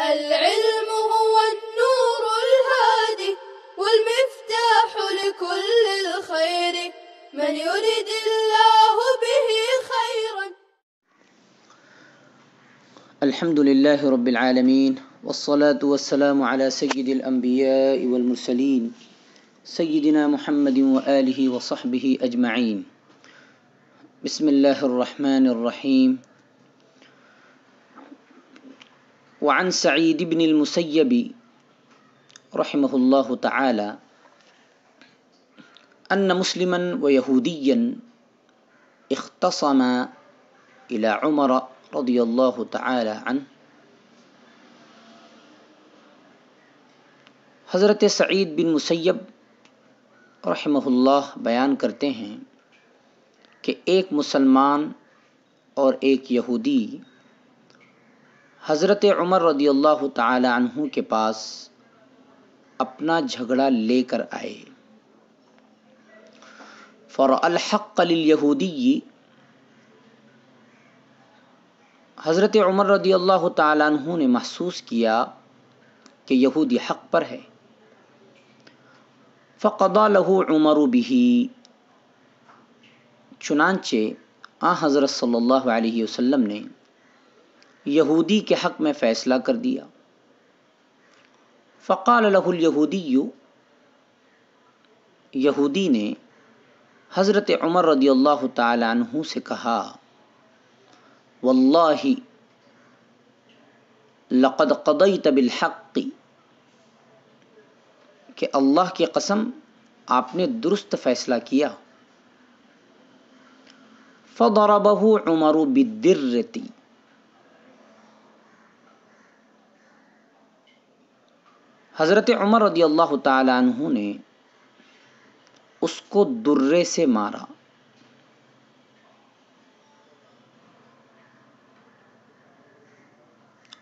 العلم هو النور الهادي والمفتاح لكل الخير من يرد الله به خيرا. الحمد لله رب العالمين والصلاة والسلام على سيد الأنبياء والمرسلين سيدنا محمد وآله وصحبه أجمعين. بسم الله الرحمن الرحيم. وعن سعيد بن المسيب رحمه الله تعالى أن مسلما ويهوديا اختصما إلى عمر رضی اللہ تعالی عنہ. حضرت سعید بن مسیب رحمہ اللہ بیان کرتے ہیں کہ ایک مسلمان اور ایک یہودی حضرت عمر رضی اللہ تعالی عنہ کے پاس اپنا جھگڑا لے کر آئے. فرأى الحق لليهودي. حضرت عمر رضی اللہ تعالیٰ عنہ نے محسوس کیا کہ یہودی حق پر ہے. فقضى له عمر به. چنانچہ حضرت صلی اللہ علیہ وسلم نے یہودی کے حق میں فیصلہ کر دیا. فقال له اليهودي. یہودی نے حضرت عمر رضی اللہ تعالیٰ عنہ سے کہا واللہ لقد قضیت بالحق. کہ اللہ کی قسم آپ نے درست فیصلہ کیا. فضربہ عمر بالدرۃ. حضرت عمر رضی اللہ تعالی عنہ نے اس کو درے سے مارا.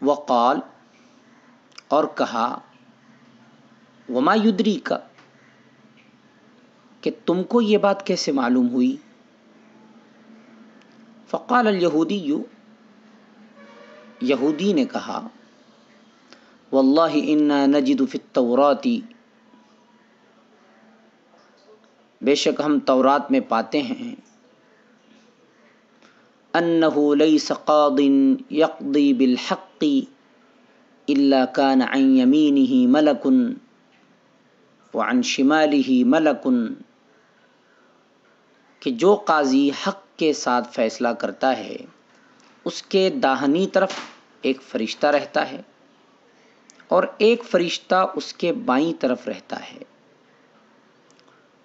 وقال. اور کہا وما یدریک. کہ تم کو یہ بات کیسے معلوم ہوئی. فقال الیہودی. یہودی نے کہا واللہ انا نجد فی التوراۃ. بے شک ہم تورات میں پاتے ہیں انہ لیس قاض یقضی بالحق الا کان عن یمینہ ملک وعن شمالہ ملک. کہ جو قاضی حق کے ساتھ فیصلہ کرتا ہے اس کے داہنی طرف ایک فرشتہ رہتا ہے اور ایک فرشتہ اس کے بائیں طرف رہتا ہے.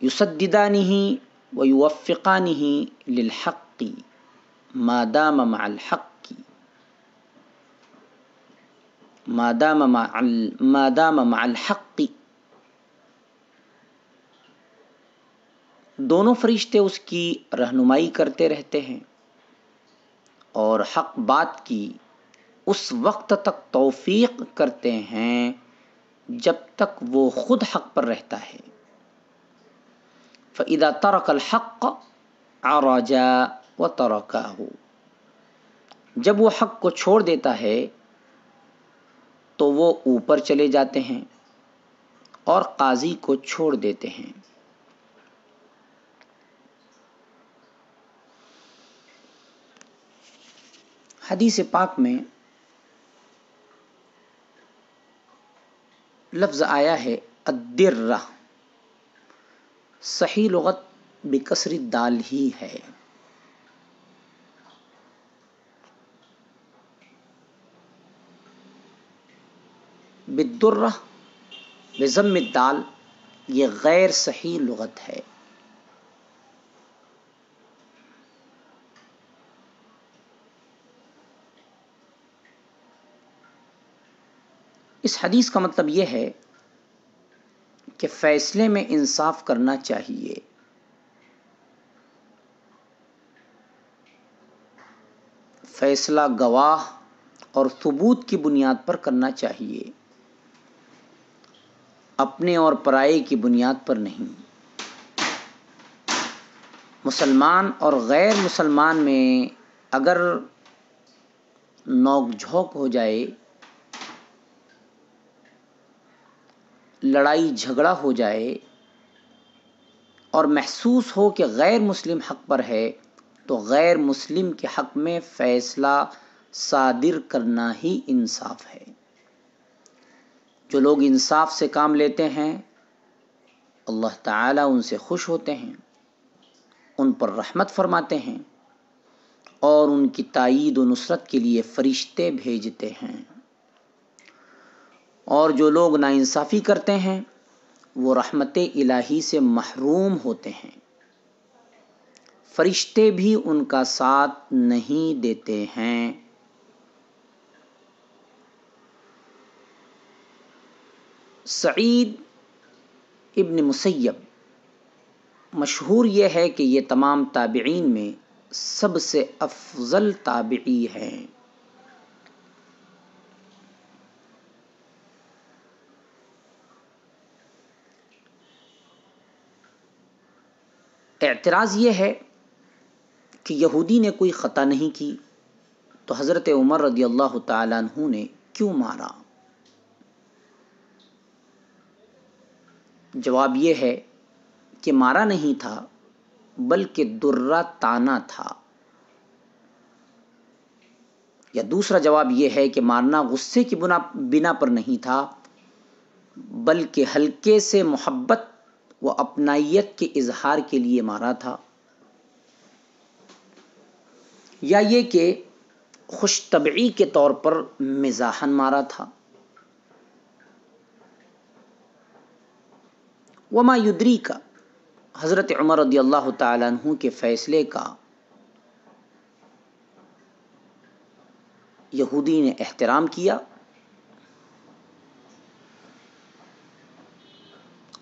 یسددانہ ویوفقانہ للحق ما دام مع الحق ما دام مع الحق. دونوں فرشتے اس کی رہنمائی کرتے رہتے ہیں اور حق بات کی اس وقت تک توفیق کرتے ہیں جب تک وہ خود حق پر رہتا ہے. فَإِذَا تَرَكَ الْحَقَّ عَرَجَ وَتَرَكَهُ. جب وہ حق کو چھوڑ دیتا ہے تو وہ اوپر چلے جاتے ہیں اور قاضی کو چھوڑ دیتے ہیں. حدیث پاک میں لفظ آیا ہے الدرہ. صحیح لغت بکسر الدال ہی ہے. بالدرہ بضم الدال یہ غیر صحیح لغت ہے. اس حدیث کا مطلب یہ ہے کہ فیصلے میں انصاف کرنا چاہیے. فیصلہ گواہ اور ثبوت کی بنیاد پر کرنا چاہیے، اپنے اور پرائے کی بنیاد پر نہیں. مسلمان اور غیر مسلمان میں اگر نوک جھونک ہو جائے لڑائی جھگڑا ہو جائے اور محسوس ہو کہ غیر مسلم حق پر ہے تو غیر مسلم کے حق میں فیصلہ صادر کرنا ہی انصاف ہے۔ جو لوگ انصاف سے کام لیتے ہیں اللہ تعالیٰ ان سے خوش ہوتے ہیں، ان پر رحمت فرماتے ہیں اور ان کی تائید و نصرت کے لیے فرشتے بھیجتے ہیں، اور جو لوگ ناانصافی کرتے ہیں وہ رحمت الہی سے محروم ہوتے ہیں، فرشتے بھی ان کا ساتھ نہیں دیتے ہیں۔ سعید ابن مسیب مشہور یہ ہے کہ یہ تمام تابعین میں سب سے افضل تابعی ہیں۔ اعتراض یہ ہے کہ یہودی نے کوئی خطا نہیں کی تو حضرت عمر رضی اللہ تعالیٰ عنہ نے کیوں مارا؟ جواب یہ ہے کہ مارا نہیں تھا بلکہ درہ تانا تھا، یا دوسرا جواب یہ ہے کہ مارنا غصے کی بنا پر نہیں تھا بلکہ ہلکے سے محبت و اپنائیت کے اظہار کے لیے مارا تھا، یا یہ کہ خوش طبعی کے طور پر مزاحاً مارا تھا۔ وما یدری کا حضرت عمر رضی اللہ تعالیٰ عنہ کے فیصلے کا یہودی نے احترام کیا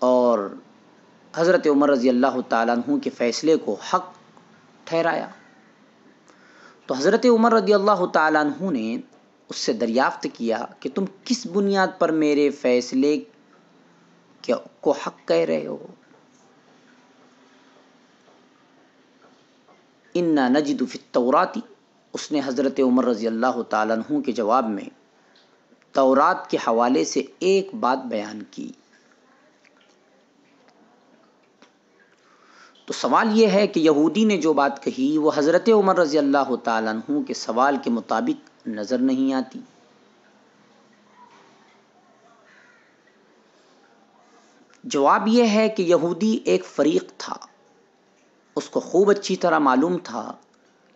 اور حضرت عمر رضی اللہ تعالیٰ عنہ کے فیصلے کو حق ٹھہرایا، تو حضرت عمر رضی اللہ تعالیٰ عنہ نے اس سے دریافت کیا کہ تم کس بنیاد پر میرے فیصلے کو حق کہہ رہے ہو؟ انا نجد فی التوراۃ، اس نے حضرت عمر رضی اللہ تعالیٰ عنہ کے جواب میں تورات کے حوالے سے ایک بات بیان کی۔ تو سوال یہ ہے کہ یہودی نے جو بات کہی وہ حضرت عمر رضی اللہ تعالیٰ عنہ کے سوال کے مطابق نظر نہیں آتی۔ جواب یہ ہے کہ یہودی ایک فریق تھا، اس کو خوب اچھی طرح معلوم تھا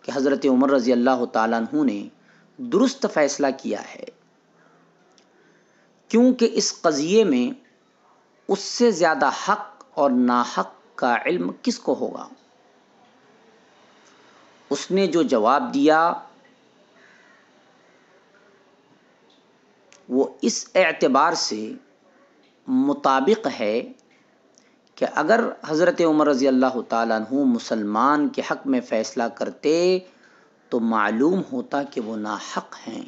کہ حضرت عمر رضی اللہ تعالیٰ عنہ نے درست فیصلہ کیا ہے، کیونکہ اس قضیے میں اس سے زیادہ حق اور ناحق کا علم کس کو ہوگا۔ اس نے جو جواب دیا وہ اس اعتبار سے مطابق ہے کہ اگر حضرت عمر رضی اللہ تعالیٰ عنہ مسلمان کے حق میں فیصلہ کرتے تو معلوم ہوتا کہ وہ ناحق ہیں،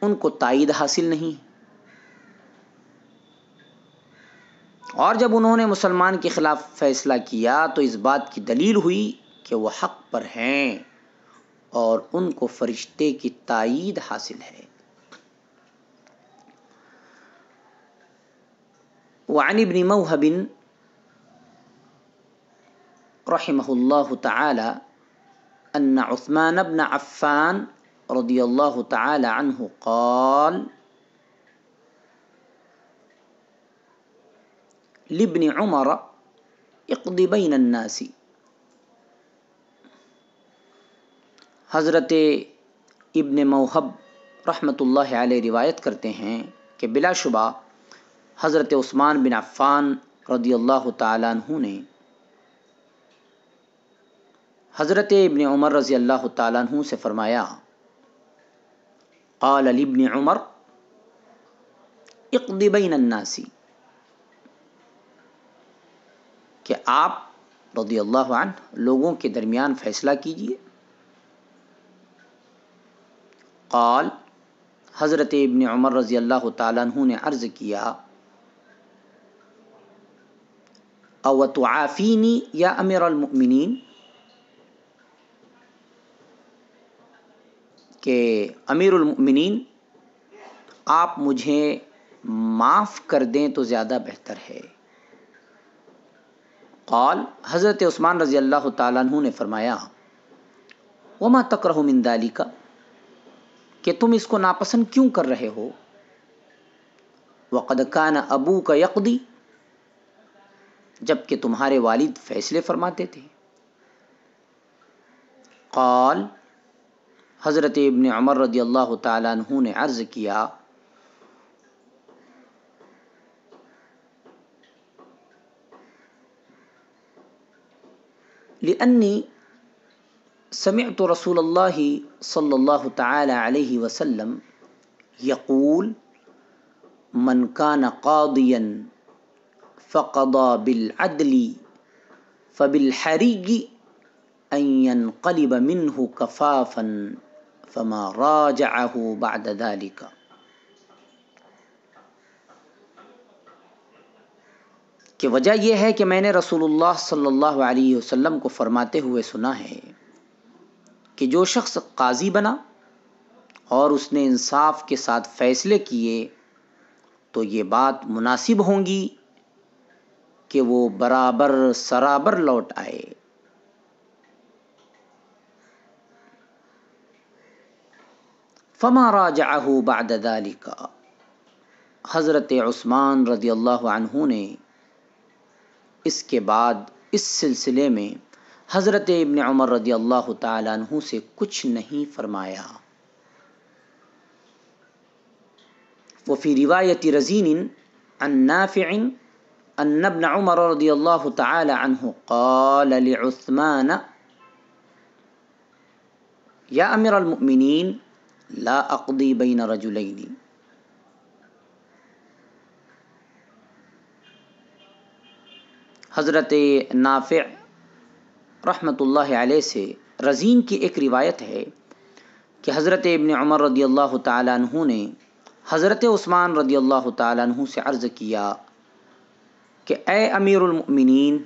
ان کو تائید حاصل نہیں، اور جب انہوں نے مسلمان کے خلاف فیصلہ کیا تو اس بات کی دلیل ہوئی کہ وہ حق پر ہیں اور ان کو فرشتے کی تائید حاصل ہے۔ وعن ابن موهب رحمه الله تعالى أن عثمان بن عفان رضي الله تعالى عنه قال لابن عمر اقض بين الناس۔ حضرت ابن موہب رحمۃ اللہ علیہ روایت کرتے ہیں کہ بلا شبہ حضرت عثمان بن عفان رضی اللہ تعالیٰ عنہ نے حضرت ابن عمر رضی اللہ تعالیٰ عنہ سے فرمایا، قال لابن عمر اقض بین الناس، کہ آپ رضی اللہ عنہ لوگوں کے درمیان فیصلہ کیجیے۔ قال، حضرت ابن عمر رضی اللہ تعالیٰ عنہ نے عرض کیا، او تعافینی یا امیر المؤمنین، کہ امیر المؤمنین آپ مجھے معاف کر دیں تو زیادہ بہتر ہے۔ قال، حضرت عثمان رضی اللہ تعالیٰ عنہ نے فرمایا، وما تکرہ من ذالک، کہ تم اس کو ناپسند کیوں کر رہے ہو؟ وقد کان ابوک یقضی، جبکہ تمہارے والد فیصلے فرماتے تھے۔ قال، حضرت ابن عمر رضی اللہ تعالیٰ عنہ نے عرض کیا، لأنی سمعت رسول اللہ صلی اللہ تعالی علیہ وسلم یقول من کان قاضیا فقضى بالعدل فبالحری ان ينقلب منه کفافا فما راجعه بعد ذلك۔ کہ وجہ یہ ہے کہ میں نے رسول اللہ صلی اللہ علیہ وسلم کو فرماتے ہوئے سنا ہے کہ جو شخص قاضی بنا اور اس نے انصاف کے ساتھ فیصلے کیے تو یہ بات مناسب ہوں گی کہ وہ برابر سرابر لوٹ آئے۔ فما راجعہ بعد ذلك، حضرت عثمان رضی اللہ عنہ نے اس کے بعد اس سلسلے میں حضرت ابن عمر رضی اللہ تعالی عنہ سے کچھ نہیں فرمایا۔ وفی روایت رزین عن نافع ان ابن عمر رضی اللہ تعالی عنہ قال لعثمان یا امیر المؤمنین لا اقضی بین رجلین۔ حضرت نافع رحمۃ اللہ علیہ سے رزین کی ایک روایت ہے کہ حضرت ابن عمر رضی اللہ تعالیٰ عنہ نے حضرت عثمان رضی اللہ تعالیٰ عنہ سے عرض کیا کہ اے امیر المؤمنین،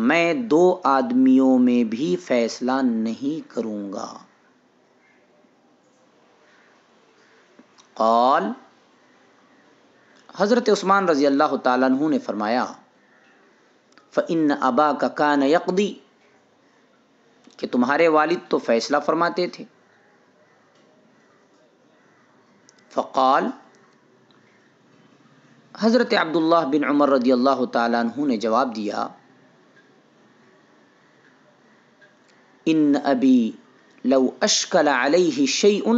میں دو آدمیوں میں بھی فیصلہ نہیں کروں گا۔ قال، حضرت عثمان رضی اللہ تعالیٰ عنہ نے فرمایا، فإن أباك كان يقضي، کہ تمہارے والد تو فیصلہ فرماتے تھے۔ فقال، حضرت عبداللہ بن عمر رضی اللہ تعالیٰ عنہ نے جواب دیا، ان ابی لو اشکل علیہ شیء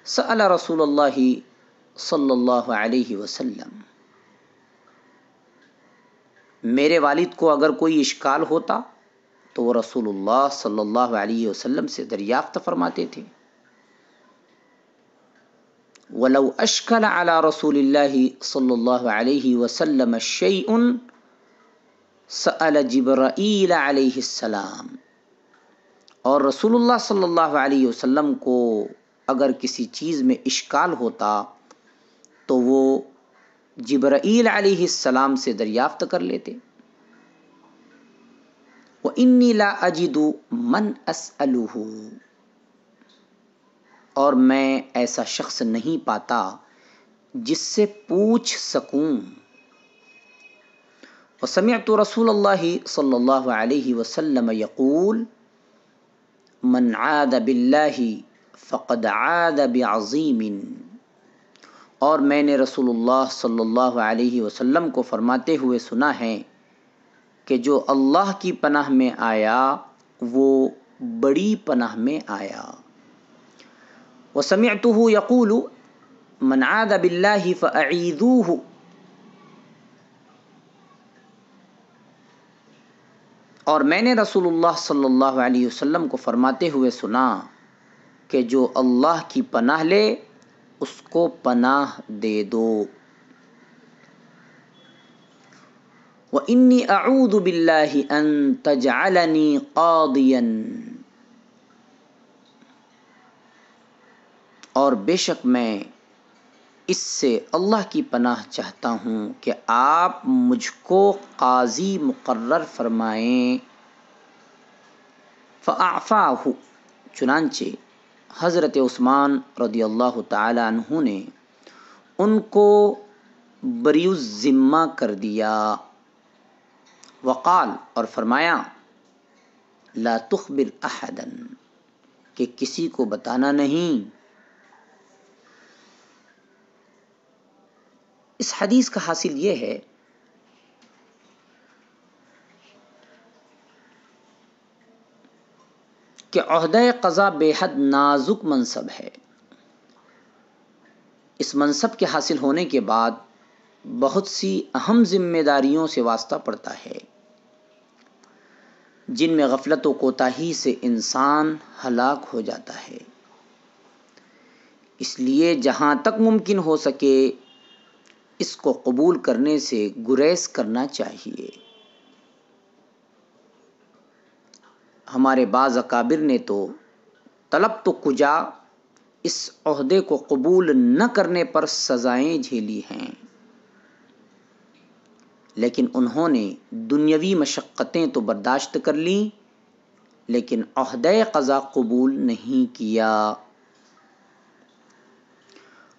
سأل رسول اللہ صلی اللہ علیہ وسلم، میرے والد کو اگر کوئی اشکال ہوتا تو وہ رسول اللہ صلی اللہ علیہ وسلم سے دریافت فرماتے تھے۔ وَلَوْ أَشْكَلَ عَلَى رَسُولِ اللَّهِ صلی اللہ علیہ وسلم شَيْءٌ سَأَلَ جِبْرَائِيلَ علیہ السلام، اور رسول اللہ صلی اللہ علیہ وسلم کو اگر کسی چیز میں اشکال ہوتا تو وہ جبرائیل علیہ السلام سے دریافت کر لیتے۔ وَإِنِّي لَا أَجِدُ مَنْ أَسْأَلُهُ، اور میں ایسا شخص نہیں پاتا جس سے پوچھ سکوں۔ وَسَمِعْتُ رسول اللہ صلی اللہ علیہ وسلم یقول، من عاد باللہ فقد عاد بعظیم، اور میں نے رسول اللہ صلی اللہ علیہ وسلم کو فرماتے ہوئے سنا ہے کہ جو اللہ کی پناہ میں آیا وہ بڑی پناہ میں آیا۔ وسمعتہ یقول، من عاد باللہ فاعیذوہ، اور میں نے رسول اللہ صلی اللہ علیہ وسلم کو فرماتے ہوئے سنا کہ جو اللہ کی پناہ لے اس کو پناہ دے دو۔ وَإِنِّي أَعُوذُ بِاللَّهِ أَن تَجْعَلَنِي قَاضِيًا، اور بے شک میں اس سے اللہ کی پناہ چاہتا ہوں کہ آپ مجھ کو قاضی مقرر فرمائیں۔ فَأَعْفَاهُ، چنانچہ حضرت عثمان رضی اللہ تعالی عنہ نے ان کو بری الذمہ کر دیا. وقال، اور فرمایا، لا تخبر احدا، کہ کسی کو بتانا نہیں. اس حدیث کا حاصل یہ ہے کہ عہدہ قضا بے حد نازک منصب ہے. اس منصب کے حاصل ہونے کے بعد بہت سی اہم ذمہ داریوں سے واسطہ پڑتا ہے، جن میں غفلت و کوتاہی سے انسان ہلاک ہو جاتا ہے. اس لیے جہاں تک ممکن ہو سکے اس کو قبول کرنے سے گریز کرنا چاہیے. ہمارے بعض اکابر نے تو طلب تو کجا اس عہدے کو قبول نہ کرنے پر سزائیں جھیلی ہیں، لیکن انہوں نے دنیاوی مشقتیں تو برداشت کر لیں، لیکن عہدہ قضا قبول نہیں کیا.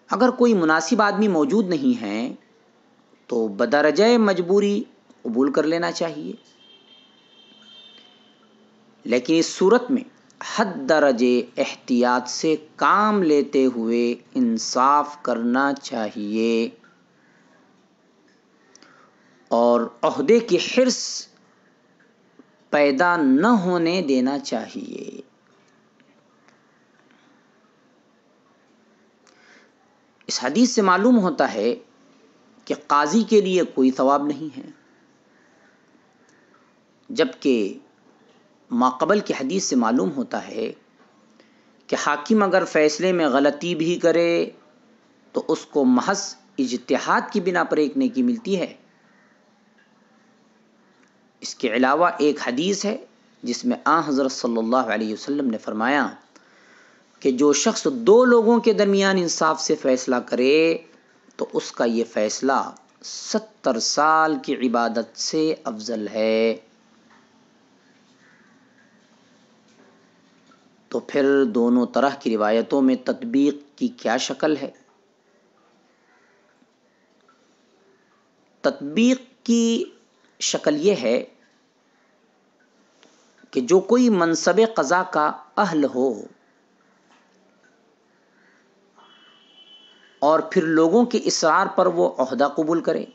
اگر کوئی مناسب آدمی موجود نہیں ہے تو بدرجہ مجبوری قبول کر لینا چاہیے، لیکن اس صورت میں حد درجے احتیاط سے کام لیتے ہوئے انصاف کرنا چاہیے اور عہدے کی حرص پیدا نہ ہونے دینا چاہیے. اس حدیث سے معلوم ہوتا ہے کہ قاضی کے لیے کوئی ثواب نہیں ہے، جبکہ ماقبل کی حدیث سے معلوم ہوتا ہے کہ حاکم اگر فیصلے میں غلطی بھی کرے تو اس کو محض اجتہاد کی بنا پر ایک نیکی ملتی ہے. اس کے علاوہ ایک حدیث ہے جس میں حضرت صلی اللہ علیہ وسلم نے فرمایا کہ جو شخص دو لوگوں کے درمیان انصاف سے فیصلہ کرے تو اس کا یہ فیصلہ 70 سال کی عبادت سے افضل ہے. تو پھر دونوں طرح کی روایتوں میں تطبیق کی کیا شکل ہے؟ تطبیق کی شکل یہ ہے کہ جو کوئی منصب قضا کا اہل ہو اور پھر لوگوں کے اصرار پر وہ عہدہ قبول کرے،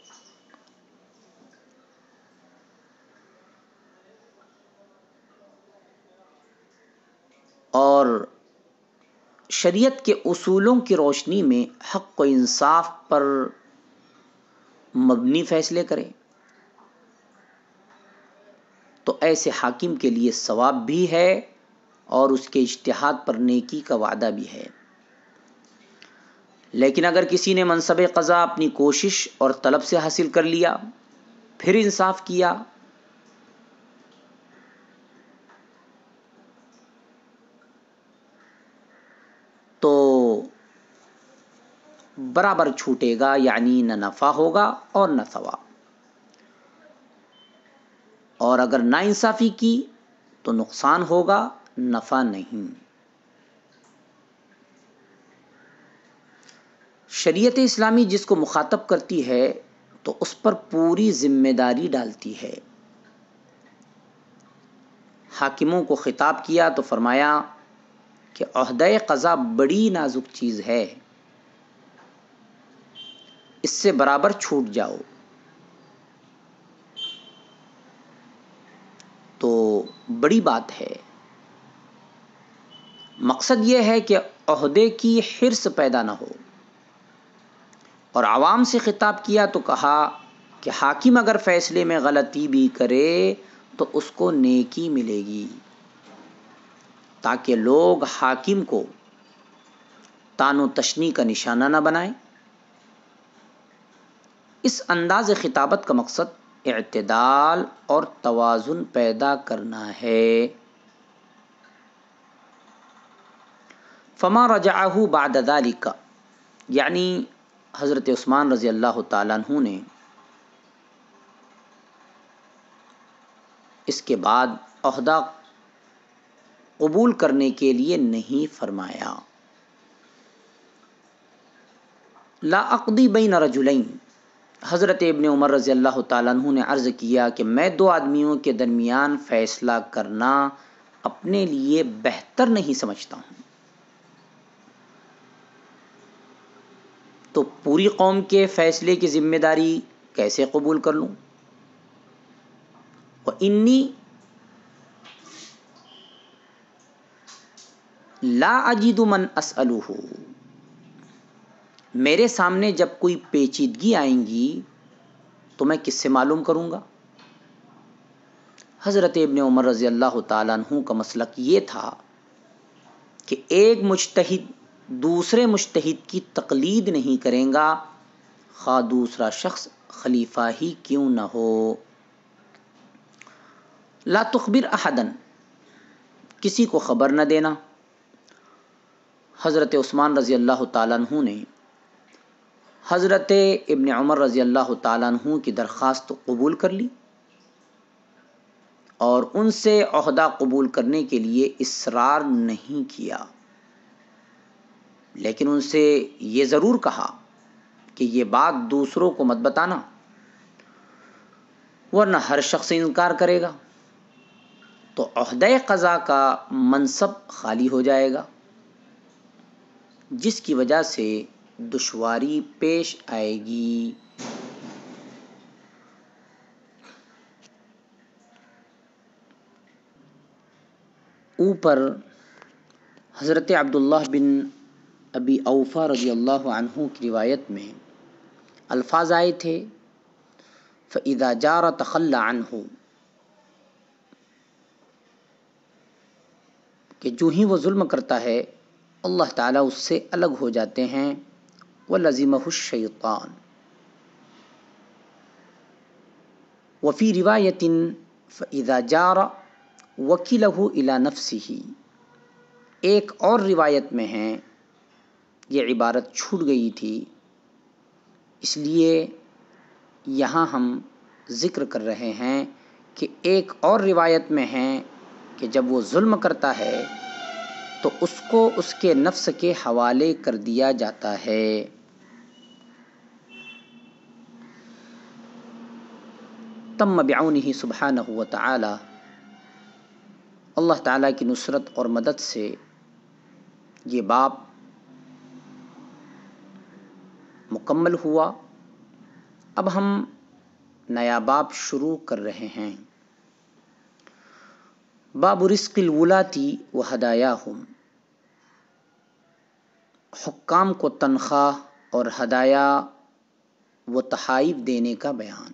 اور شریعت کے اصولوں کی روشنی میں حق و انصاف پر مبنی فیصلے کرے، تو ایسے حاکم کے لیے ثواب بھی ہے اور اس کے اجتہاد پر نیکی کا وعدہ بھی ہے. لیکن اگر کسی نے منصب قضا اپنی کوشش اور طلب سے حاصل کر لیا، پھر انصاف کیا، تو برابر چھوٹے گا، یعنی نہ نفع ہوگا اور نہ ثواب. اور اگر ناانصافی کی تو نقصان ہوگا، نفع نہیں. شریعت اسلامی جس کو مخاطب کرتی ہے تو اس پر پوری ذمہ داری ڈالتی ہے. حاکموں کو خطاب کیا تو فرمایا کہ عہدہ قضا بڑی نازک چیز ہے، اس سے برابر چھوٹ جاؤ. تو بڑی بات ہے. مقصد یہ ہے کہ عہدے کی حرص پیدا نہ ہو. اور عوام سے خطاب کیا تو کہا کہ حاکم اگر فیصلے میں غلطی بھی کرے تو اس کو نیکی ملے گی، تاکہ لوگ حاکم کو طعن و تشنیع کا نشانہ نہ بنائیں. اس انداز خطابت کا مقصد اعتدال اور توازن پیدا کرنا ہے. فما رجعہ بعد ذلک، یعنی حضرت عثمان رضی اللہ تعالیٰ عنہ نے اس کے بعد عہدہ قبول کرنے کے لیے نہیں فرمایا. لا اقضی بین رجلین، حضرت ابن عمر رضی اللہ تعالیٰ عنہ نے عرض کیا کہ میں دو آدمیوں کے درمیان فیصلہ کرنا اپنے لیے بہتر نہیں سمجھتا ہوں. تو پوری قوم کے فیصلے کی ذمہ داری کیسے قبول کر لوں؟ وَإِنِّي لا اجد من اسألہ، میرے سامنے جب کوئی پیچیدگی آئیں گی تو میں کس سے معلوم کروں گا؟ حضرت ابن عمر رضی اللہ تعالیٰ عنہ کا مسلک یہ تھا کہ ایک مجتہد دوسرے مجتہد کی تقلید نہیں کرے گا، خواہ دوسرا شخص خلیفہ ہی کیوں نہ ہو. لا تخبر احدا، کسی کو خبر نہ دینا. حضرت عثمان رضی اللہ تعالیٰ عنہ نے حضرت ابن عمر رضی اللہ تعالیٰ عنہ کی درخواست قبول کر لی اور ان سے عہدہ قبول کرنے کے لیے اصرار نہیں کیا، لیکن ان سے یہ ضرور کہا کہ یہ بات دوسروں کو مت بتانا، ورنہ ہر شخص انکار کرے گا تو عہدہ قضا کا منصب خالی ہو جائے گا، جس کی وجہ سے دشواری پیش آئے گی. اوپر حضرت عبداللہ بن ابی اوفا رضی اللہ عنہ کی روایت میں الفاظ آئے تھے فَإِذَا جَارَ تَخَلَّ عَنْهُ، کہ جو ہی وہ ظلم کرتا ہے اللہ تعالیٰ اس سے الگ ہو جاتے ہیں. وَلَزِمَهُ الشَّيْطَانُ، وفی روایت فَإِذَا جَارَ وَكِلَهُ إِلَى نَفْسِهِ، ایک اور روایت میں ہے، یہ عبارت چھوٹ گئی تھی اس لیے یہاں ہم ذکر کر رہے ہیں کہ ایک اور روایت میں ہے کہ جب وہ ظلم کرتا ہے تو اس کو اس کے نفس کے حوالے کر دیا جاتا ہے. تم بعونہ سبحانہ وتعالی، اللہ تعالیٰ کی نصرت اور مدد سے یہ باب مکمل ہوا. اب ہم نیا باب شروع کر رہے ہیں. باب رزق الولاتی و ہدایاہم، حکام کو تنخواہ اور ہدایہ و تحائف دینے کا بیان.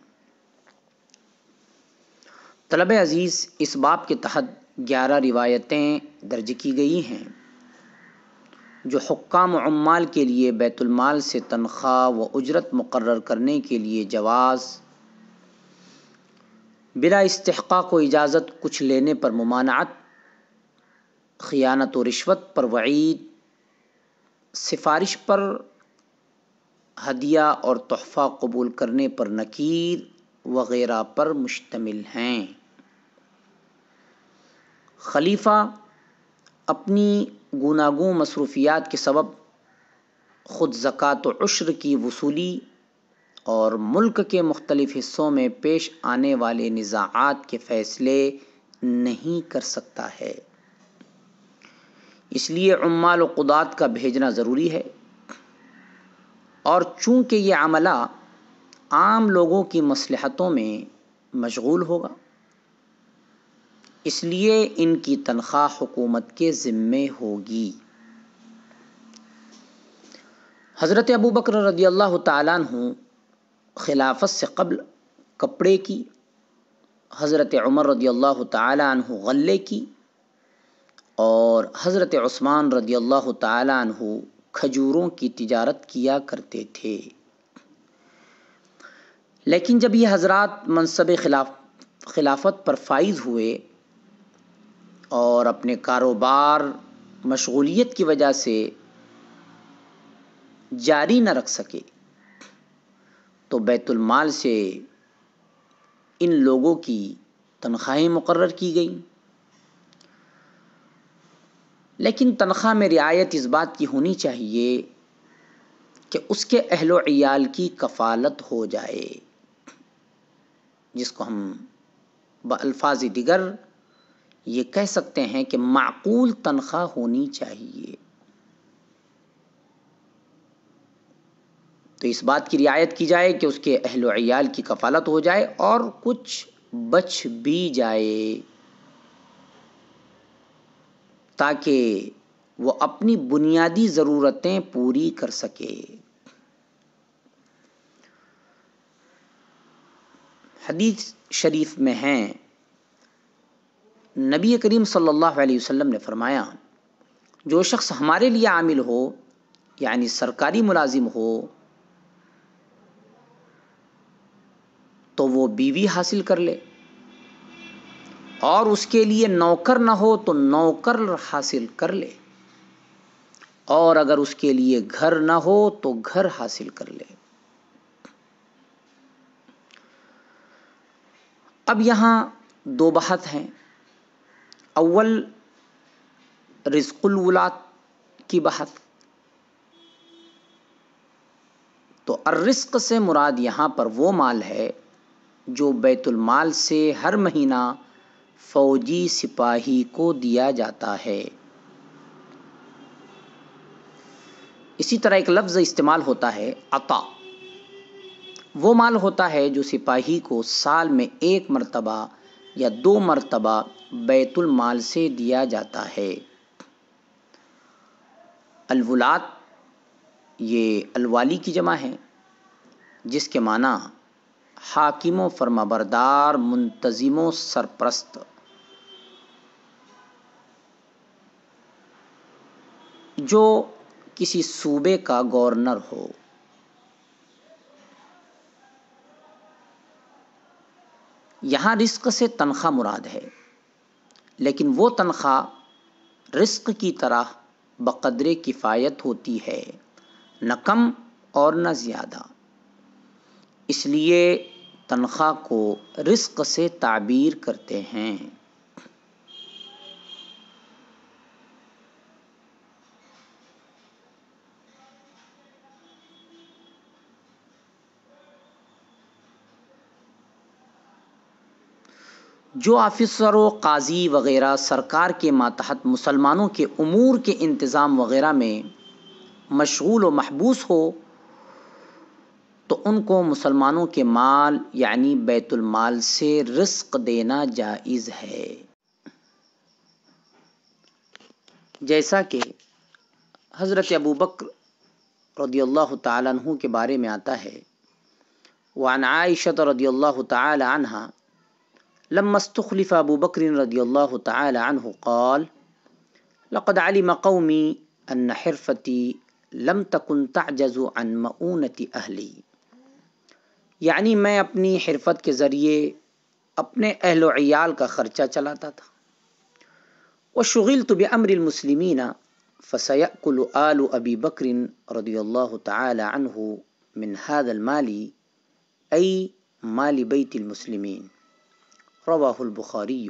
طلب عزیز، اس باب کے تحت 11 روایتیں درج کی گئی ہیں جو حکام و عمال کے لیے بیت المال سے تنخواہ و اجرت مقرر کرنے کے لیے جواز، بلا استحقاق و اجازت کچھ لینے پر ممانعت، خیانت و رشوت پر وعید، سفارش پر ہدیہ اور تحفہ قبول کرنے پر نکیر وغیرہ پر مشتمل ہیں. خلیفہ اپنی گوناگوں مصروفیات کے سبب خود زکوٰۃ و عشر کی وصولی اور ملک کے مختلف حصوں میں پیش آنے والے نزاعات کے فیصلے نہیں کر سکتا ہے، اس لیے عمال و قضات کا بھیجنا ضروری ہے. اور چونکہ یہ عملہ عام لوگوں کی مصلحتوں میں مشغول ہوگا، اس لیے ان کی تنخواہ حکومت کے ذمے ہوگی. حضرت ابو بکر رضی اللہ تعالیٰ عنہ خلافت سے قبل کپڑے کی، حضرت عمر رضی اللہ تعالیٰ عنہ غلے کی اور حضرت عثمان رضی اللہ تعالیٰ عنہ کھجوروں کی تجارت کیا کرتے تھے. لیکن جب یہ حضرات منصب خلافت پر فائز ہوئے اور اپنے کاروبار مشغولیت کی وجہ سے جاری نہ رکھ سکے تو بیت المال سے ان لوگوں کی تنخواہیں مقرر کی گئیں. لیکن تنخواہ میں رعایت اس بات کی ہونی چاہیے کہ اس کے اہل و عیال کی کفالت ہو جائے، جس کو ہم بالفاظ دیگر یہ کہہ سکتے ہیں کہ معقول تنخواہ ہونی چاہیے۔ تو اس بات کی رعایت کی جائے کہ اس کے اہل و عیال کی کفالت ہو جائے اور کچھ بچ بھی جائے، تاکہ وہ اپنی بنیادی ضرورتیں پوری کر سکے۔ حدیث شریف میں ہیں، نبی کریم صلی اللہ علیہ وسلم نے فرمایا، جو شخص ہمارے لیے عامل ہو، یعنی سرکاری ملازم ہو، تو وہ بیوی حاصل کر لے، اور اس کے لیے نوکر نہ ہو تو نوکر حاصل کر لے، اور اگر اس کے لیے گھر نہ ہو تو گھر حاصل کر لے۔ اب یہاں دو بحث ہیں۔ اول رزق الولاد کی بحث۔ تو الرزق سے مراد یہاں پر وہ مال ہے جو بیت المال سے ہر مہینہ فوجی سپاہی کو دیا جاتا ہے۔ اسی طرح ایک لفظ استعمال ہوتا ہے عطا، وہ مال ہوتا ہے جو سپاہی کو سال میں 1 مرتبہ یا 2 مرتبہ بیت المال سے دیا جاتا ہے۔ الولاد یہ الوالی کی جمع ہے، جس کے معنی حاکم و فرمانبردار، منتظم و سرپرست۔ جو کسی صوبے کا گورنر ہو۔ یہاں رزق سے تنخواہ مراد ہے، لیکن وہ تنخواہ رزق کی طرح بقدر کفایت ہوتی ہے، نہ کم اور نہ زیادہ۔ اس لیے تنخواہ کو رزق سے تعبیر کرتے ہیں۔ جو آفیسر و قاضی وغیرہ سرکار کے ماتحت مسلمانوں کے امور کے انتظام وغیرہ میں مشغول و محبوس ہو، تو ان کو مسلمانوں کے مال یعنی بیت المال سے رزق دینا جائز ہے۔ جیسا کہ حضرت ابوبکر رضی اللہ تعالیٰ عنہ کے بارے میں آتا ہے، وعن عائشہ رضی اللہ تعالی عنہا لما استخلف ابو بکر رضی اللہ تعالی عنہ قال لقد علم قومی ان حرفتی لم تکن تعجز عن مؤونۃ اہلی، یعنی میں اپنی حرفت کے ذریعے اپنے اہل و عیال کا خرچہ چلاتا تھا۔ وشغلت بامر المسلمین فسيأكل آل ابی بکر رضی اللہ تعالی عنہ من هذا المال ای مال بیت المسلمین، رواہ البخاری۔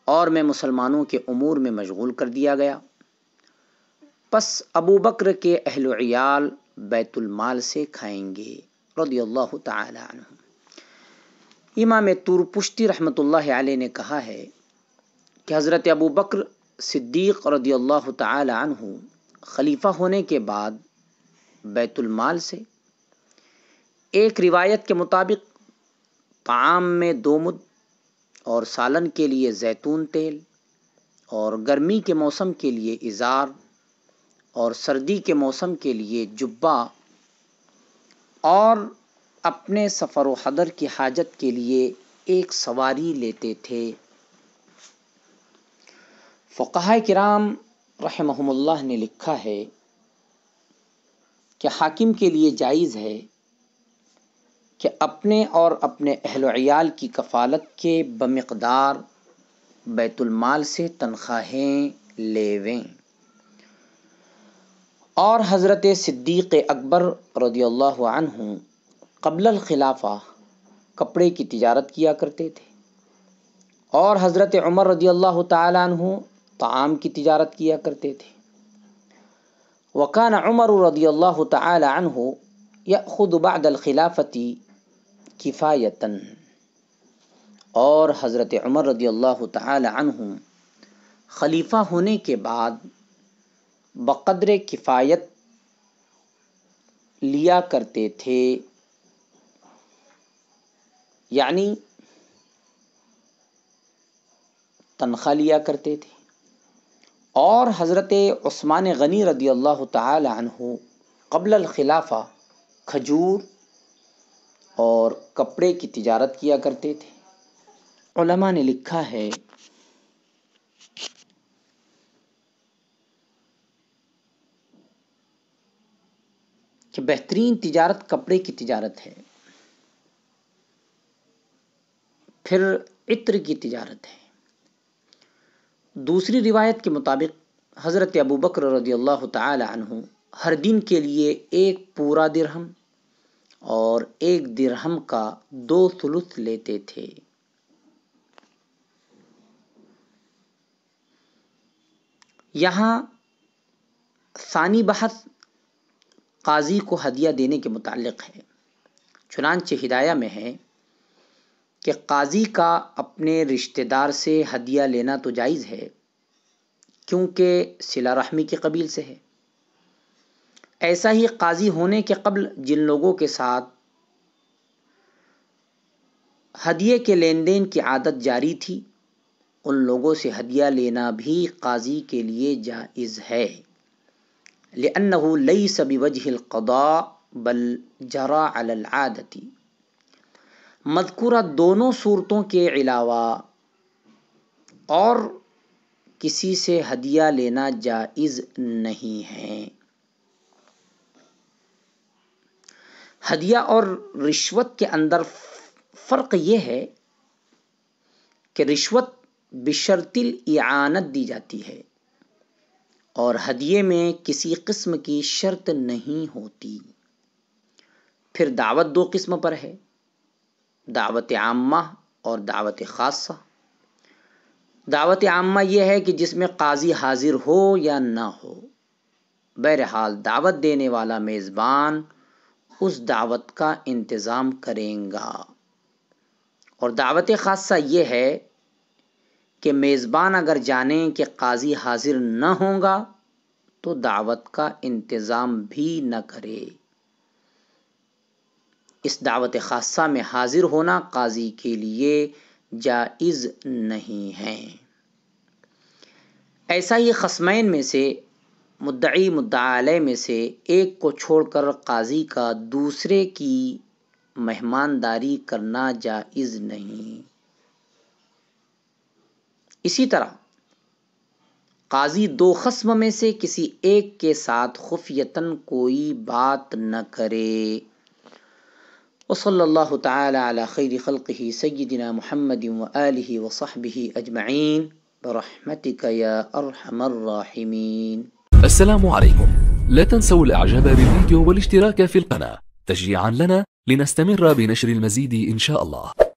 اور میں مسلمانوں کے امور میں مشغول کر دیا گیا، پس ابو بکر کے اہل و عیال بیت المال سے کھائیں گے، رضی اللہ تعالی عنہ۔ امام طور پشتی رحمۃ اللہ علیہ نے کہا ہے کہ حضرت ابو بکر صدیق رضی اللہ تعالی عنہ خلیفہ ہونے کے بعد بیت المال سے ایک روایت کے مطابق طعام میں 2 مد اور سالن کے لیے زیتون تیل اور گرمی کے موسم کے لیے ازار اور سردی کے موسم کے لیے جبہ اور اپنے سفر و حضر کی حاجت کے لیے ایک سواری لیتے تھے۔ فقہاء کرام رحمہم اللہ نے لکھا ہے کہ حاکم کے لیے جائز ہے کہ اپنے اور اپنے اہل و عیال کی کفالت کے بمقدار بیت المال سے تنخواہیں لیویں، اور حضرت صدیق اکبر رضی اللہ عنہ قبل الخلافہ کپڑے کی تجارت کیا کرتے تھے، اور حضرت عمر رضی اللہ تعالی عنہ طعام کی تجارت کیا کرتے تھے، وکان عمر رضی اللہ تعالی عنہ یأخذ بعد الخلافت کفایتاً، اور حضرت عمر رضی اللہ تعالی عنہ خلیفہ ہونے کے بعد بقدر کفایت لیا کرتے تھے، یعنی تنخواہ لیا کرتے تھے. اور حضرت عثمان غنی رضی اللہ تعالی عنہ قبل الخلافہ کھجور اور کپڑے کی تجارت کیا کرتے تھے. علماء نے لکھا ہے کہ بہترین تجارت کپڑے کی تجارت ہے، پھر عطر کی تجارت ہے. دوسری روایت کے مطابق حضرت ابو بکر رضی اللہ تعالی عنہ ہر دن کے لیے ایک پورا درہم اور ایک درہم کا 2 ثلث لیتے تھے. یہاں ثانی بحث قاضی کو ہدیہ دینے کے متعلق ہے. چنانچہ ہدایہ میں ہے کہ قاضی کا اپنے رشتہ دار سے ہدیہ لینا تو جائز ہے کیونکہ صلہ رحمی کے قبیل سے ہے. ایسا ہی قاضی ہونے کے قبل جن لوگوں کے ساتھ ہدیے کے لین دین کی عادت جاری تھی ان لوگوں سے ہدیہ لینا بھی قاضی کے لیے جائز ہے، لأنه ليس بوجه القضاء بل جرى على العادة. مذکورہ دونوں صورتوں کے علاوہ اور کسی سے ہدیہ لینا جائز نہیں ہے. ہدیہ اور رشوت کے اندر فرق یہ ہے کہ رشوت بشرط الاعانت دی جاتی ہے اور ہدیے میں کسی قسم کی شرط نہیں ہوتی. پھر دعوت 2 قسم پر ہے، دعوت عامہ اور دعوت خاصہ. دعوت عامہ یہ ہے کہ جس میں قاضی حاضر ہو یا نہ ہو، بہرحال دعوت دینے والا میزبان اس دعوت کا انتظام کریں گا. اور دعوت خاصہ یہ ہے کہ میزبان اگر جانیں کہ قاضی حاضر نہ ہوں گا تو دعوت کا انتظام بھی نہ کرے. اس دعوت خاصہ میں حاضر ہونا قاضی کے لیے جائز نہیں ہے. ایسا ہی خصمین میں سے مدعی مدعا علیہ میں سے ایک کو چھوڑ کر قاضی کا دوسرے کی مہمانداری کرنا جائز نہیں. اسی طرح قاضی 2 خصم میں سے کسی ایک کے ساتھ خفیتاً کوئی بات نہ کرے. وصلی اللہ تعالی علی خیر خلقہ سیدنا محمد وآلہ وصحبہ اجمعین برحمتک یا ارحم الراحمین. السلام عليكم. لا تنسوا الاعجاب بالفيديو والاشتراك في القناة تشجيعا لنا لنستمر بنشر المزيد إن شاء الله.